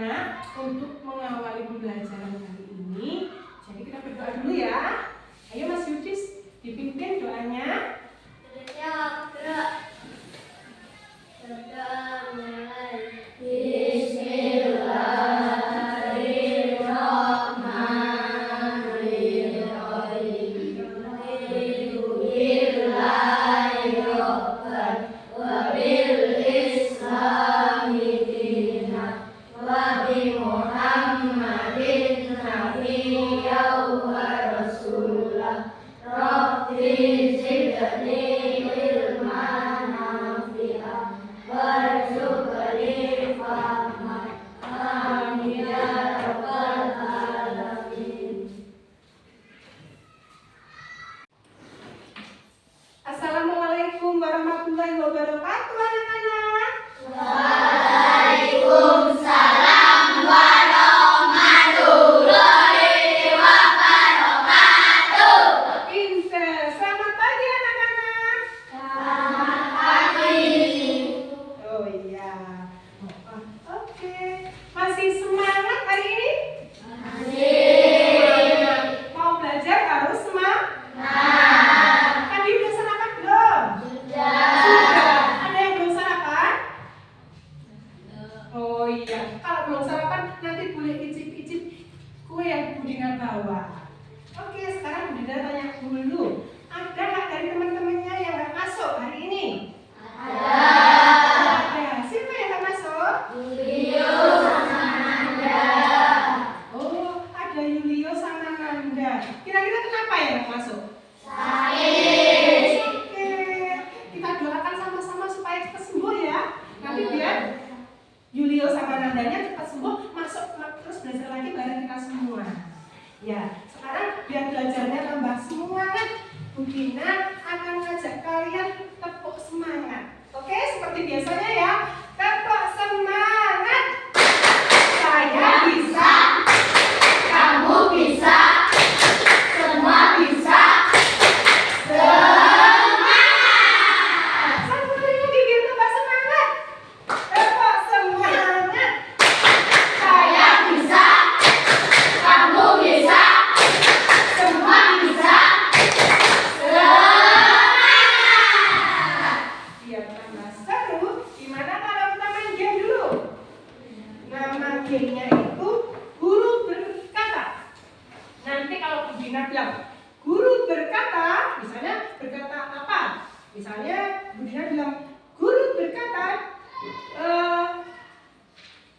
anak-anak untuk mengawali pembelajaran kali ini. Jadi kita berdoa dulu ya. Ayo Mas Yudis, dipimpin doanya. Assalamualaikum warahmatullahi wabarakatuh anak-anak. Waalaikumsalam warahmatullahi wabarakatuh. Pinter. Selamat pagi anak-anak. Selamat pagi. Oh iya. Oke. Masih semangat hari ini? Masih. Mau belajar harus semangat. Nah, Tadi udah sarapan belum? sudah. Ada yang belum sarapan? Oh iya. Kalau belum sarapan nanti boleh icip-icip kue yang Budina bawa. Oke, sekarang Budina tanya dulu. Ada nggak dari teman-temannya yang nggak masuk hari ini? Ada Ada. Siapa yang nggak masuk? Julio sama Nanda. Oh, ada Yulio sama Nanda. Kira-kira kenapa ya nggak masuk? Sakit. Oke, kita doakan sama-sama supaya cepat sembuh ya. Nanti biar Yulio sama Nandanya cepat sembuh, masuk terus belajar lagi bareng kita semua. Ya, sekarang biar belajarnya tambah semangat, Bu Dina akan ngajak kalian tepuk semangat. Oke, seperti biasanya ya. Tepuk semangat. Saya bisa. Kamu bisa. Semua bisa. Satu lagi biar tambah semangat. Tepuk semangat. Saya bisa. Kamu bisa. Semua bisa. Biar tambah seru, gimana kalau kita main game dulu? Nama gamenya itu guru berkata. Nanti kalau Bu Dina bilang guru berkata, misalnya berkata apa? Misalnya Bu Dina bilang guru berkata,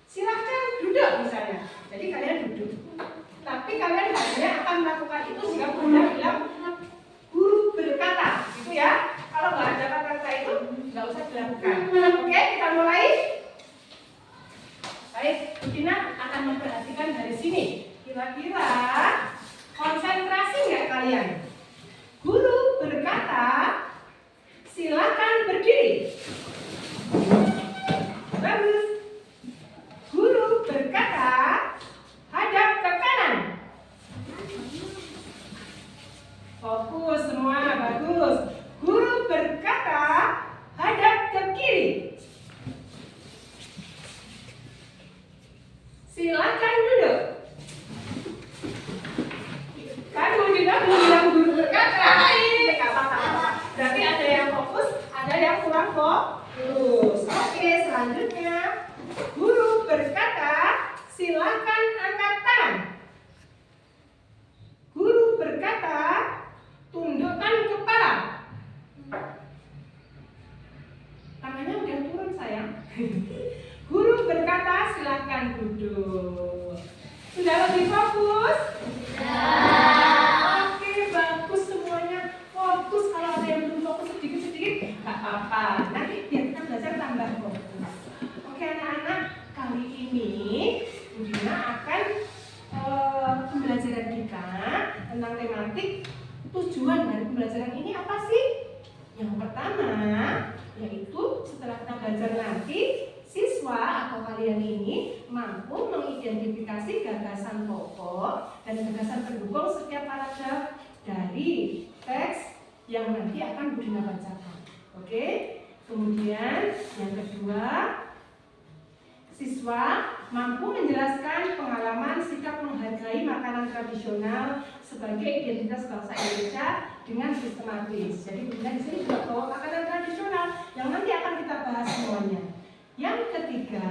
silahkan duduk misalnya. Jadi kalian duduk. Tapi kalian hanya akan melakukan itu jika Bu Dina bilang guru berkata, gitu ya. Kalau nggak ada kata-kata itu, nggak usah dilakukan. Oke, kita mulai. Baik, Bu Dina akan memperhatikan dari sini. Kira-kira konsentrasi nggak kalian? Guru berkata, silakan berdiri. Bagus. Guru berkata, hadap ke kanan. Fokus semua, bagus. Guru berkata, hadap ke kiri. Silakan duduk. Kan Bu Dina belum bilang guru berkata. Nggak apa-apa. Berarti ada yang fokus, ada yang kurang fokus. Oke, selanjutnya. Guru berkata, silakan angkat tangan. Guru berkata, tundukkan kepala. Tangannya udah turun sayang. Guru berkata, silakan duduk. Sudah lebih fokus? Oke, bagus semuanya. Fokus. Kalau ada yang belum fokus sedikit-sedikit, nggak apa-apa. Nanti biar kita belajar tambah fokus. Oke anak-anak, kali ini Bu Dina akan pembelajaran kita tentang tematik tujuan dari pembelajaran ini apa sih? Yang pertama, yaitu setelah kita belajar nanti, siswa atau kalian ini mampu mengidentifikasi gagasan pokok dan gagasan pendukung setiap paragraf dari teks yang nanti akan Bu Dina bacakan. Oke? Kemudian yang kedua, siswa mampu menjelaskan pengalaman sikap menghargai makanan tradisional sebagai identitas bangsa Indonesia dengan sistematis. Jadi Bunda di sini juga bawa makanan tradisional yang nanti akan kita bahas semuanya. Yang ketiga,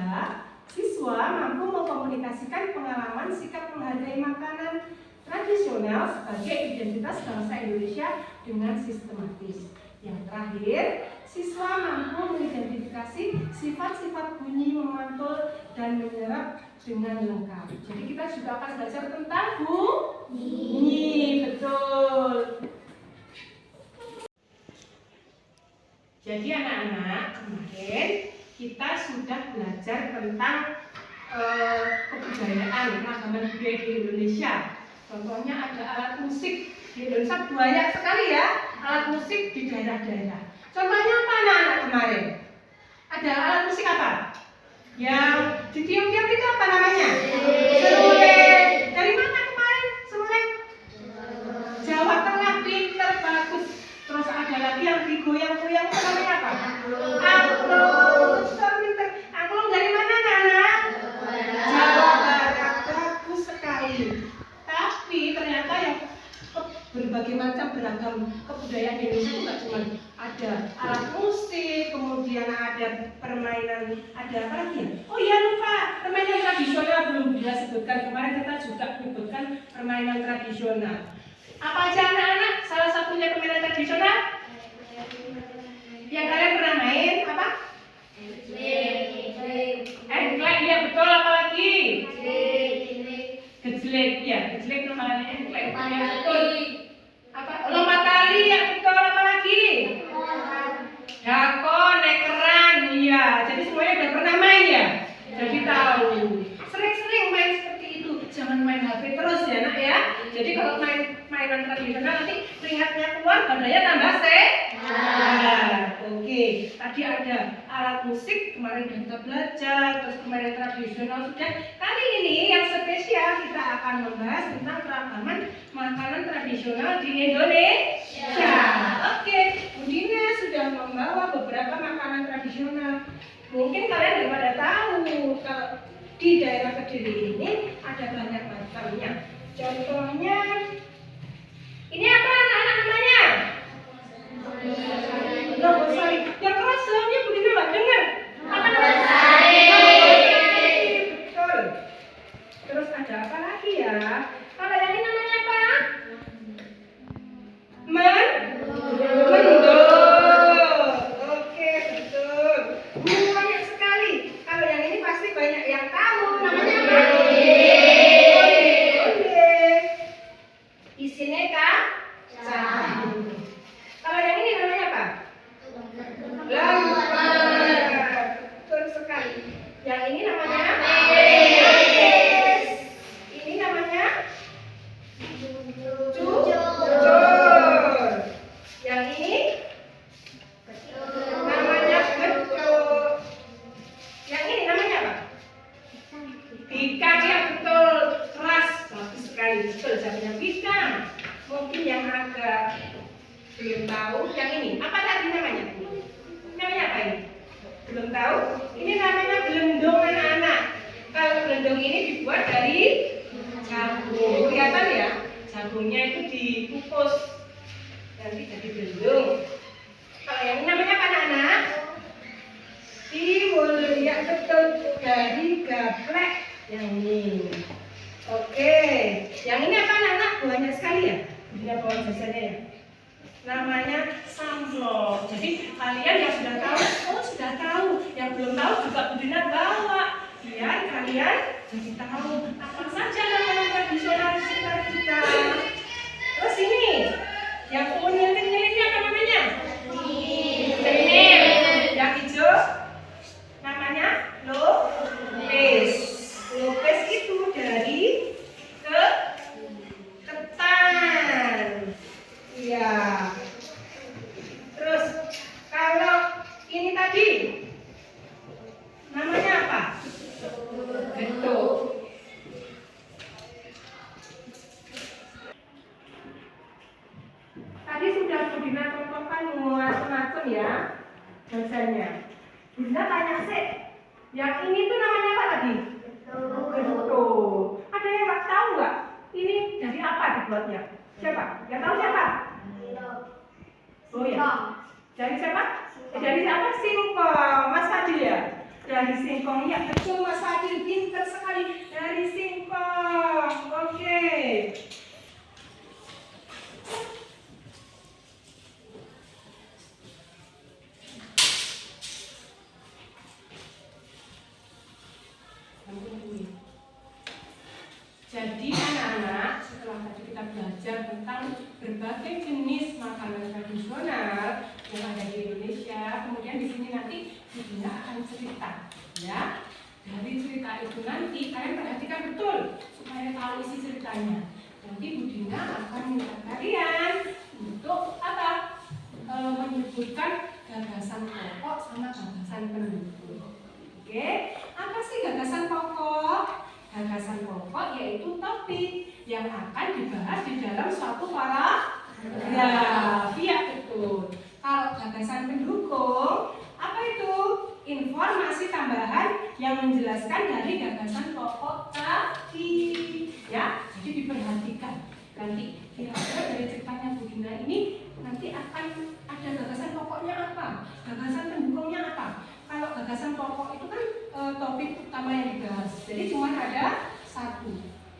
siswa mampu mengkomunikasikan pengalaman sikap menghargai makanan tradisional sebagai identitas bangsa Indonesia dengan sistematis. Yang terakhir, siswa mampu mengidentifikasi sifat-sifat bunyi memantul dan menyerap dengan lengkap. Jadi kita juga akan belajar tentang bunyi, betul. Jadi anak-anak, kemarin kita sudah belajar tentang kebudayaan, keragaman budaya di Indonesia. Contohnya ada alat musik di Indonesia banyak sekali ya, alat musik di daerah-daerah. Contohnya apa anak-anak kemarin? Ada alat musik apa? Yang ditiup-tiup itu apa namanya? Seruling. Dari mana kemarin seruling? Jawa Tengah, pinter, bagus. Terus ada lagi yang digoyang-goyang, itu namanya apa? Angklung. Pinter. Angklung dari mana anak-anak? Jawa Barat, bagus sekali. Tapi ternyata yang berbagai macam beragam kebudayaan di Indonesia itu nggak cuma ada alat musik, kemudian ada permainan, ada apa lagi ya? Oh iya lupa, permainan tradisional belum kita sebutkan. Kemarin kita juga menyebutkan permainan tradisional. Apa aja anak-anak? Salah satunya permainan tradisional yang kalian pernah main apa? Engklek, ya betul. Apa lagi? Gejlek, ya gejlek namanya engklek. Ya betul. Apa? Lompat tali, ya betul. Apa lagi? Dakon, nekeran, iya. Jadi semuanya udah pernah main ya? Jadi tahu. Sering-sering main seperti itu. Jangan main HP terus ya nak ya. Jadi kalau mainan tradisional nanti keringatnya keluar, badannya tambah sehat. Oke. Tadi ada alat musik, kemarin kita belajar, terus permainan tradisional sudah. Kali ini yang spesial kita akan membahas tentang keragaman makanan tradisional di Indonesia. Oke, Bundina sudah membawa beberapa makanan tradisional. Mungkin kalian belum pada tahu kalau di daerah Kediri ini ada banyak macamnya. Contohnya, ini apa anak-anak namanya? Logosari. Yang keras soalnya Bundina nggak dengar. Apa namanya? Betul. Terus ada apa lagi ya? Kalau yang ini namanya apa? Mendol. Oke, betul. Banyak sekali. Kalau yang ini pasti banyak yang tahu. Namanya apa? Onde. Isinya kacang. Kalau yang ini namanya apa? Lemper. Betul sekali. Yang ini namanya? Ini namanya? Cucur. Yang ini namanya geduk. Yang ini namanya apa? Bikang, ya betul. Keras, bagus sekali. Betul, jamnya bikang. Mungkin yang agak belum tahu, yang ini apa tadi namanya? Namanya apa ini? Belum tahu? Ini namanya gelendong anak-anak. Kalau gelendong ini dibuat dari jagung. Kelihatan ya? Jagungnya itu dikukus nanti jadi gelendong. Kalau yang ini namanya apa anak-anak? Tiwul, ya betul, dari gaplek yang ini. Oke, yang ini apa anak-anak? Banyak sekali ya? Tidak bawa jajannya ya? Namanya samplok. Jadi kalian yang sudah tahu, oh sudah tahu. Yang belum tahu juga Bundina bawa. Biar kalian jadi tahu apa saja makanan tradisional di sekitar kita. Terus ini, yang unyil-unyil ini apa namanya? Unyil. Yang hijau namanya lopes. Lopes itu dari ketan. Iya. Terus kalau ini tadi namanya apa? Geduk. Tadi sudah Bundina contohkan macam-macam ya jajannya. Bunda tanya sih, yang ini tuh namanya apa tadi? Betul. Ada yang nggak tahu nggak? Ini dari apa dibuatnya? Siapa? Yang tahu siapa? Oh ya. Dari siapa? Dari apa? Singkong. Mas Fadil ya? Dari singkong. Ya betul Mas Fadil. Pintar sekali. Dari singkong. Oke. Jadi anak-anak, setelah tadi kita belajar tentang berbagai jenis makanan tradisional yang ada di Indonesia, kemudian di sini nanti Bu Dina akan cerita, ya. Dari cerita itu nanti kalian perhatikan betul supaya tahu isi ceritanya. Nanti Bu Dina akan minta kalian untuk apa? Menyebutkan gagasan pokok sama gagasan pendukung. Oke, apa sih gagasan pokok? Gagasan pokok yaitu topik yang akan dibahas di dalam suatu paragraf. Ya betul. Kalau gagasan pendukung, apa itu? Informasi tambahan yang menjelaskan dari gagasan pokok tadi. Ya, jadi diperhatikan. Nanti kira-kira dari ceritanya Bu Dina ini nanti akan ada gagasan pokoknya apa? Gagasan pendukungnya apa? Kalau gagasan pokok itu kan topik utama yang dibahas. Jadi cuma ada satu.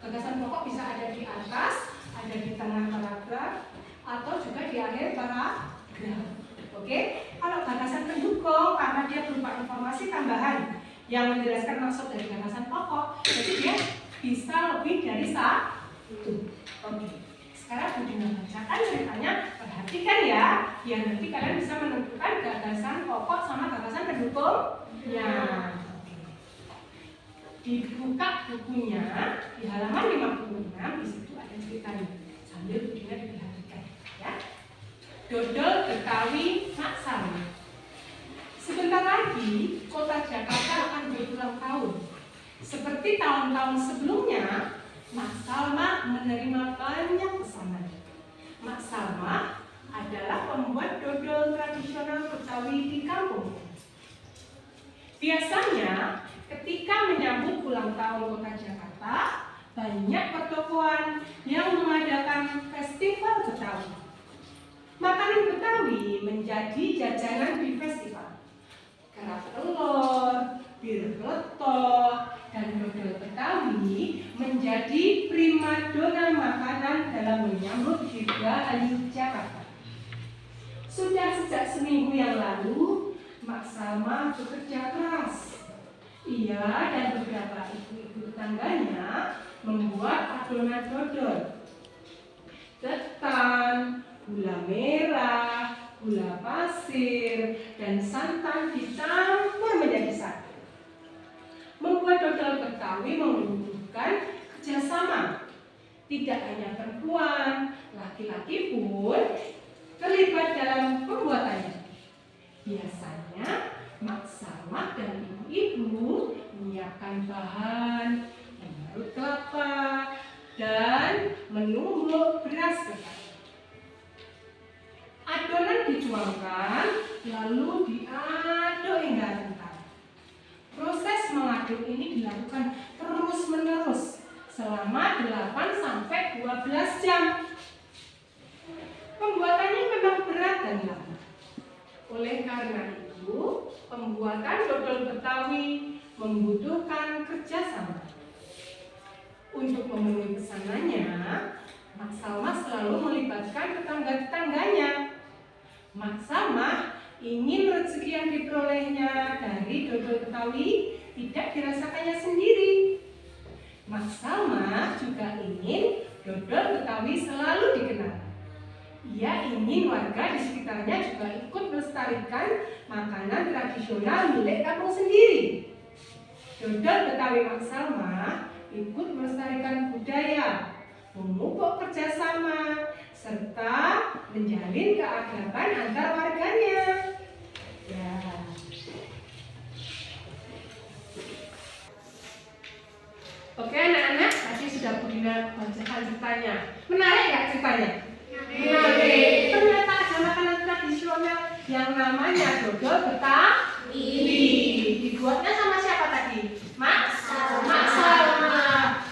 Gagasan pokok bisa ada di atas, ada di tengah paragraf, atau juga di akhir paragraf. Oke? Kalau gagasan pendukung karena dia berupa informasi tambahan yang menjelaskan maksud dari gagasan pokok, jadi dia bisa lebih dari satu. Oke. Sekarang Bu Dina bacakan ceritanya, perhatikan ya, biar nanti kalian bisa menentukan gagasan pokok sama gagasan pendukungnya. Dibuka bukunya di halaman 56, di situ ada ceritanya. Sambil Bu Dina diperhatikan, ya. Dodol Betawi Mak Salma. Sebentar lagi kota Jakarta akan berulang tahun. Seperti tahun-tahun sebelumnya, Mak Salma menerima banyak pesanan. Mak Salma adalah pembuat dodol tradisional Betawi di kampung. Biasanya, ketika menyambut ulang tahun kota Jakarta, banyak pertokoan yang mengadakan festival Betawi. Makanan Betawi menjadi jajanan di festival. Kerak telur, bir peletok, dan dodol Betawi menjadi primadona makanan dalam menyambut Dirgahayu Jakarta. Sudah sejak seminggu yang lalu, Mak Salma bekerja keras. Ia dan beberapa ibu-ibu tetangganya membuat adonan dodol. Ketan, gula merah, gula pasir, dan santan dicampur menjadi satu. Membuat dodol Betawi membutuhkan kerjasama. Tidak hanya perempuan, laki-laki pun terlibat dalam pembuatannya. Biasanya, Mak Salma dan ibu-ibu menyiapkan bahan, mengarut kelapa, dan menumbuk beras ketan. Adonan dituangkan, lalu diaduk hingga rata. Proses mengaduk ini dilakukan terus-menerus selama 8 sampai 12 jam. Pembuatannya memang berat dan lama. Oleh karena itu, pembuatan dodol Betawi membutuhkan kerjasama. Untuk memenuhi pesanannya, Mak Salma selalu melibatkan tetangga-tetangganya. Mak Salma ingin rezeki yang diperolehnya dari dodol Betawi tidak dirasakannya sendiri. Mak Salma juga ingin dodol Betawi selalu dikenal. Ia ingin warga di sekitarnya juga ikut melestarikan makanan tradisional milik kampung sendiri. Dodol Betawi Mak Salma ikut melestarikan budaya, memupuk kerjasama, serta menjalin keakraban antar warganya. Ya. Oke anak-anak, tadi sudah Bu Dina bacakan ceritanya. Menarik nggak ceritanya? Menarik. Ternyata ada makanan tradisional yang namanya dodol Betawi. Dibuatnya sama siapa tadi? Mak Salma.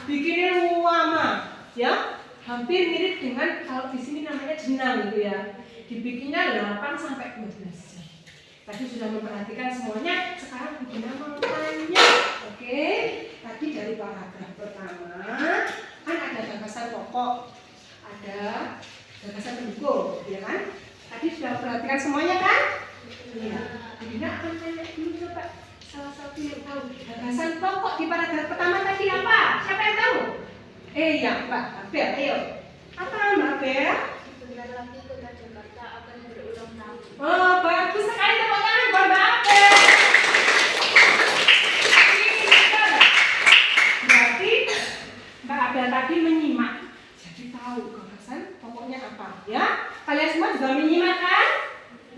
bikinnya muama, ya. Hampir mirip dengan kalau di sini namanya jenang gitu ya. Dibikinnya 8 sampai 12 jam. Tadi sudah memperhatikan semuanya, sekarang bikin namanya. Oke. Tadi dari paragraf pertama kan ada gagasan pokok, ada gagasan pendukung, ya kan? Tadi sudah perhatikan semuanya kan? Iya. Bina akan tanya dulu coba salah satu yang tahu gagasan pokok di paragraf pertama tadi apa? Siapa yang tahu? Ya, Mbak Abel, ayo. Apa Mbak Abel? Sebentar lagi kota Jakarta akan berulang tahun. Oh, bagus sekali, tepuk tangan buat Mbak Abel. Berarti Mbak Abel tadi menyimak, jadi tahu gagasan pokoknya apa, ya? Kalian semua juga menyimak kan?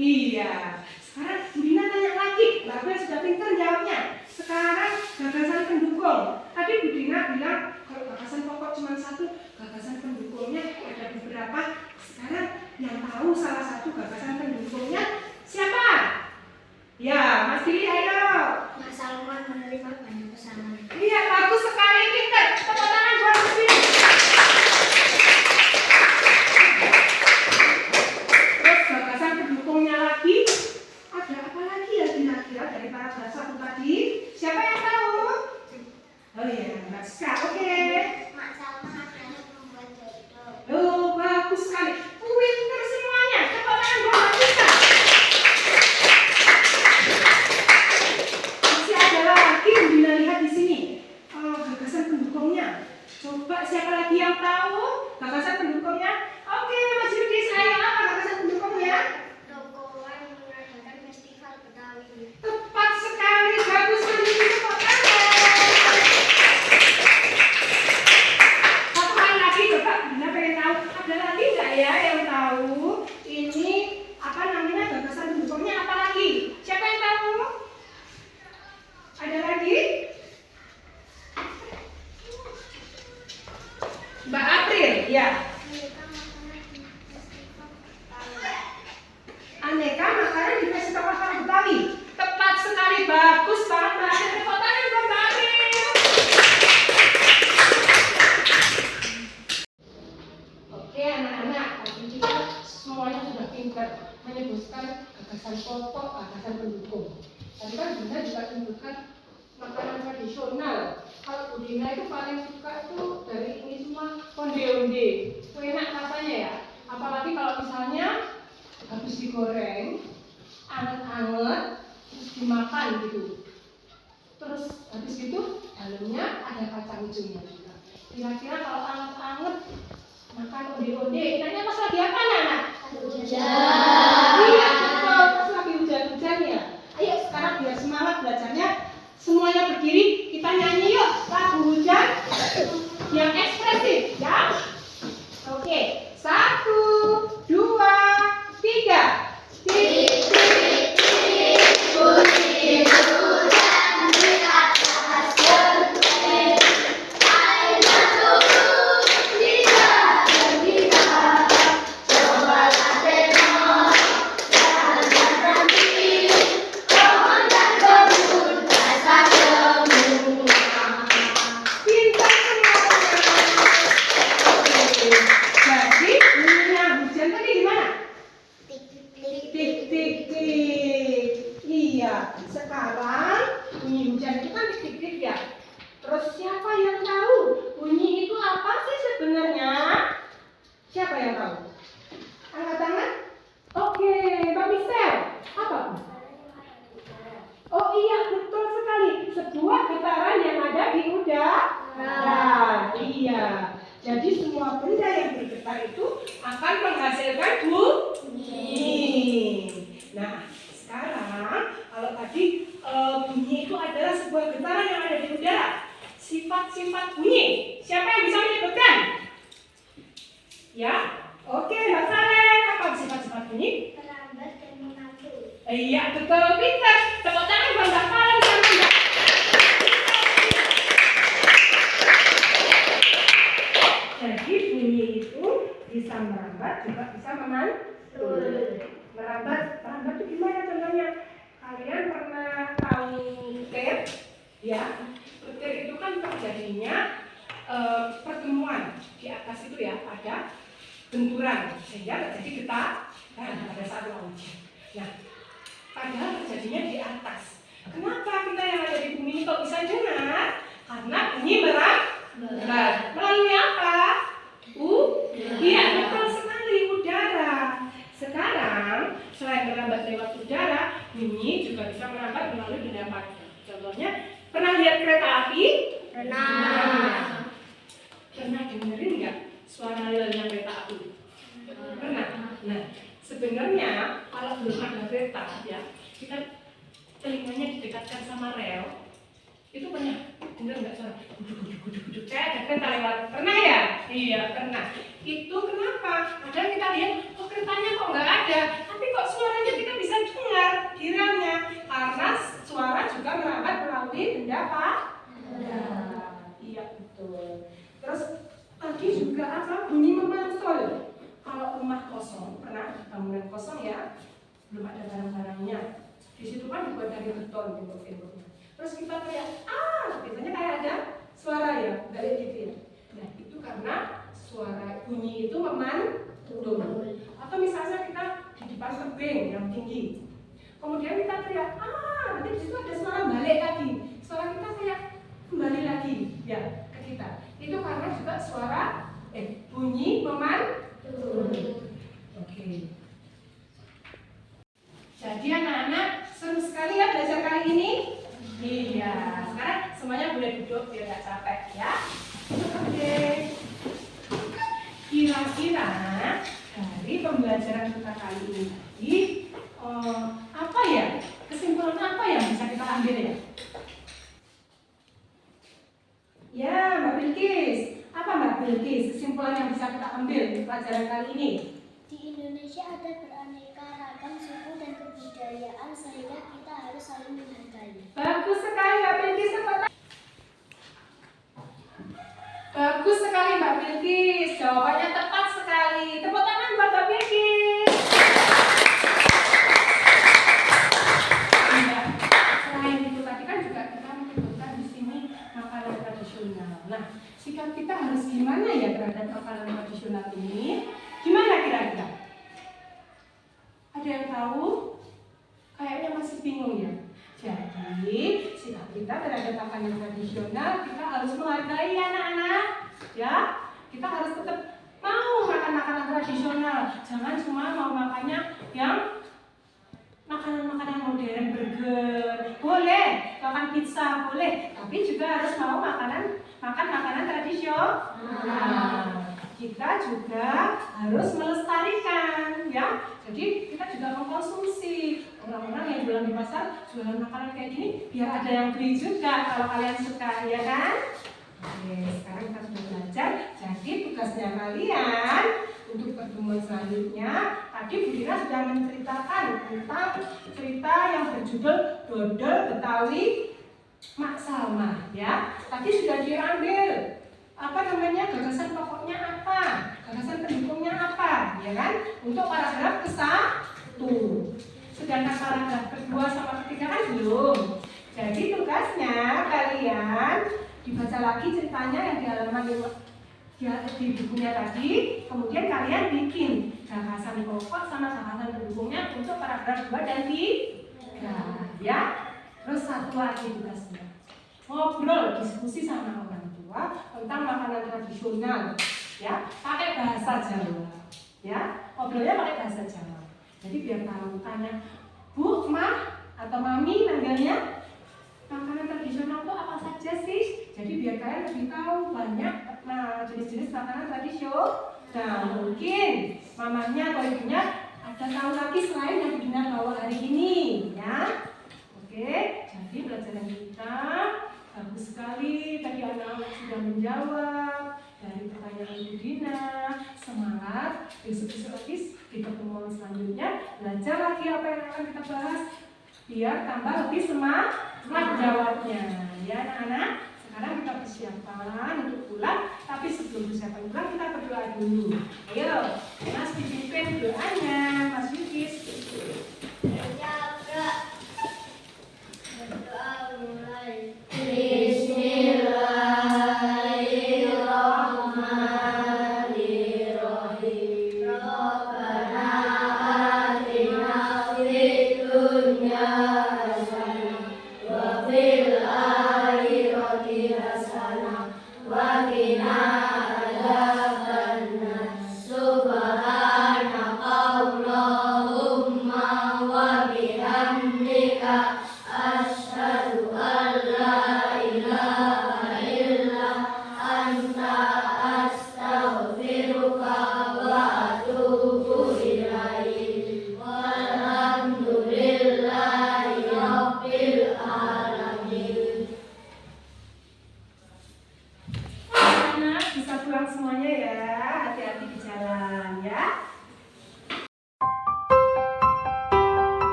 Iya. Sekarang Bu Dina tanya lagi, Mbak Abel sudah pintar jawabnya. Sekarang gagasan pendukung. Tadi Bu Dina bilang kalau gagasan pokok cuma satu, gagasan pendukungnya ada beberapa. Sekarang yang tahu salah satu gagasan pendukungnya siapa? Ya, Mas Dili, ayo. Mas Salman menerima banyak pesanan. Iya, bagus sekali, pintar. Tepuk tangan buat Mas Dili. Terus gagasan pendukungnya lagi, ada apa lagi ya kira-kira dari paragraf 1 tadi? Siapa yang tahu? Oh iya, Mbak Ska, oke. Mak Salman adalah membuat jodoh. Oh, bagus sekali. Pintar semuanya. Tepuk tangan buat Mbak Ska. Masih ada lagi yang Dina lihat di sini. Oh, gagasan pendukungnya. Coba siapa lagi yang tahu gagasan pendukungnya? Oke, Mas Yudi, saya apa gagasan pendukungnya? Tokowan mengadakan festival Betawi. Tepat sekali, bagus sekali. Tepuk tangan. Satu hal lagi, coba Dina pengen tahu. Ada lagi nggak ya yang tahu? Ini apa namanya gagasan pendukungnya apa lagi? Siapa yang tahu? Ada lagi? Mbak April, ya. Aneka makanan di festival Aneka Betawi. makanan di festival makanan Betawi. Tepat sekali, bagus banget Mbak April. Tepuk tangan buat Mbak April. Oke anak-anak, tadi kita semuanya sudah pintar menyebutkan gagasan pokok, gagasan pendukung. Tadi kan Dina juga menyebutkan makanan tradisional. Kalau Bu Dina itu paling suka itu dari ini semua onde-onde. Itu enak rasanya ya. Apalagi kalau misalnya habis digoreng, anget-anget, terus dimakan gitu. Terus habis itu dalamnya ada kacang hijaunya juga. Kira-kira kalau anget-anget makan onde-onde, enaknya pas lagi apa anak? Iya betul, pas lagi hujan-hujan ya. Ayo sekarang biar semangat belajarnya, semuanya berdiri, kita nyanyi yuk lagu hujan yang ekspresif ya. Oke, 1, 2, 3. Bunyi hujan di atas genteng, air turun di dalam kita. Cobalah tengok jalan berhenti, pohon dan kebun basah semua. Pintar semuanya. Oke, jadi bunyinya hujan tadi gimana? Tik tik tik. Iya, sekarang bunyi hujan itu kan tik tik tik ya. Terus siapa yang tahu bunyi itu apa sih sebenarnya? Siapa yang tahu? Angkat tangan. Oke, Mbak Michelle. Apa? Oh iya, betul sekali. Sebuah getaran yang ada di udara. Iya. Jadi semua benda yang bergetar itu akan menghasilkan bunyi. Nah, sekarang kalau tadi bunyi itu adalah sebuah getaran yang ada di udara. Sifat-sifat bunyi. Siapa yang bisa menyebutkan? Ya, oke, Mbak Saren. Apa sifat-sifat bunyi? Terlambat dan mengatur. Iya, betul, pintar. Tepuk tangan buat Mbak Saren sama Mbak. Jadi bunyi itu bisa merambat juga bisa memantul. Merambat itu gimana contohnya? Kalian pernah tahu petir? Ya, petir itu kan terjadinya padahal terjadinya di atas. Kenapa kita yang ada di bumi ini kok bisa dengar? Karena bunyi merambat. Melalui apa? Iya, betul sekali, udara. Sekarang selain merambat lewat udara, bunyi juga bisa merambat melalui benda padat. Contohnya, pernah lihat kereta api? Pernah. Pernah dengerin nggak suara relnya kereta api? Pernah. Nah, sebenarnya kalau belum ada kereta ya, kita telinganya didekatkan sama rel, itu pernah dengar nggak suara guduk kayak ada kereta lewat? Pernah ya? Iya, pernah. Itu kenapa? Kadang kita lihat, kok keretanya kok nggak ada, tapi kok suaranya kita bisa dengar di relnya, karena suara juga merambat melalui benda apa? Iya, betul. Terus tadi juga apa? Bunyi memantul. Kalau rumah kosong, pernah bangunan kosong ya, belum ada barang-barangnya. Di situ kan dibuat dari beton tembok-temboknya. Terus kita teriak, biasanya kayak ada suara ya, balik gitu ya. Nah, itu karena suara bunyi itu memantul. Atau misalnya kita di depan tebing yang tinggi, kemudian kita teriak, nanti di situ ada suara balik lagi. Suara kita kayak kembali lagi ya ke kita. Itu karena juga suara bunyi memantul. Oke. Jadi anak-anak seru sekali ya belajar kali ini. Iya. Sekarang semuanya boleh duduk biar nggak capek ya. Oke. Kira-kira dari pembelajaran kita kali ini tadi apa ya? Kesimpulan apa yang bisa kita ambil ya? Ya, Mbak Bilkis. Apa Mbak Bilkis kesimpulan yang bisa kita ambil di pelajaran kali ini? Di Indonesia ada beraneka ragam suku dan kebudayaan sehingga kita harus saling menghargai. Bagus sekali Mbak Bilkis. Bagus sekali Mbak Bilkis. Jawabannya tepat sekali. Tepuk tangan buat Mbak Bilkis. Iya. Selain itu tadi kan juga kita menyebutkan di sini makanan tradisional. Nah, sikap kita harus gimana ya terhadap makanan tradisional ini? Gimana kira-kira? Ada yang tahu? Kayaknya masih bingung ya. Jadi, sikap kita terhadap makanan tradisional kita harus menghargai anak-anak. Ya, kita harus tetap mau makan makanan tradisional. Jangan cuma mau makannya yang makanan-makanan modern, burger. Boleh, makan pizza boleh, tapi juga harus mau makan makanan tradisional. Kita juga harus melestarikan ya. Jadi kita juga mengkonsumsi. Orang-orang yang jualan di pasar jualan makanan kayak gini biar ada yang beli juga kalau kalian suka, ya kan? Oke, sekarang kita sudah belajar. Jadi tugasnya kalian untuk pertemuan selanjutnya, tadi Bu Dina sudah menceritakan tentang cerita yang berjudul Dodol Betawi Mak Salma ya. Tadi sudah diambil gagasan pokoknya apa, gagasan pendukungnya apa, ya kan? Untuk paragraf ke-1. Sedangkan paragraf kedua sama ketiga kan belum. Jadi tugasnya kalian dibaca lagi ceritanya yang di halaman di bukunya tadi, kemudian kalian bikin gagasan pokok sama gagasan pendukungnya untuk paragraf 2 dan 3, ya. Terus satu lagi tugasnya, ngobrol diskusi sama orang tua tentang makanan tradisional, ya, pakai bahasa Jawa, ya, ngobrolnya pakai bahasa Jawa. Jadi biar tahu, tanya, Bu, Ma, atau Mami manggilnya, makanan tradisional itu apa saja sih? Jadi biar kalian lebih tahu banyak jenis-jenis makanan tradisional. Nah, mungkin mamanya atau ibunya ada tahu lagi selain yang Dina bawa hari ini, ya. Oke, jadi pelajaran kita bagus sekali. Tadi anak-anak sudah menjawab dari pertanyaan Bu Dina. Semangat, besok-besok lagi di pertemuan selanjutnya belajar lagi apa yang akan kita bahas biar tambah lebih semangat jawabnya, ya anak-anak. Sekarang kita persiapan untuk pulang, tapi sebelum persiapan pulang kita berdoa dulu. Ayo, Mas dipimpin doanya, Mas Yukis. Bismillahirrahmanirrahim. Rabbana atina fid dunya dunya hasanah wa fil akhirati hasanah wa qina adzabannar. Subhanaka Allahumma wa bihamdika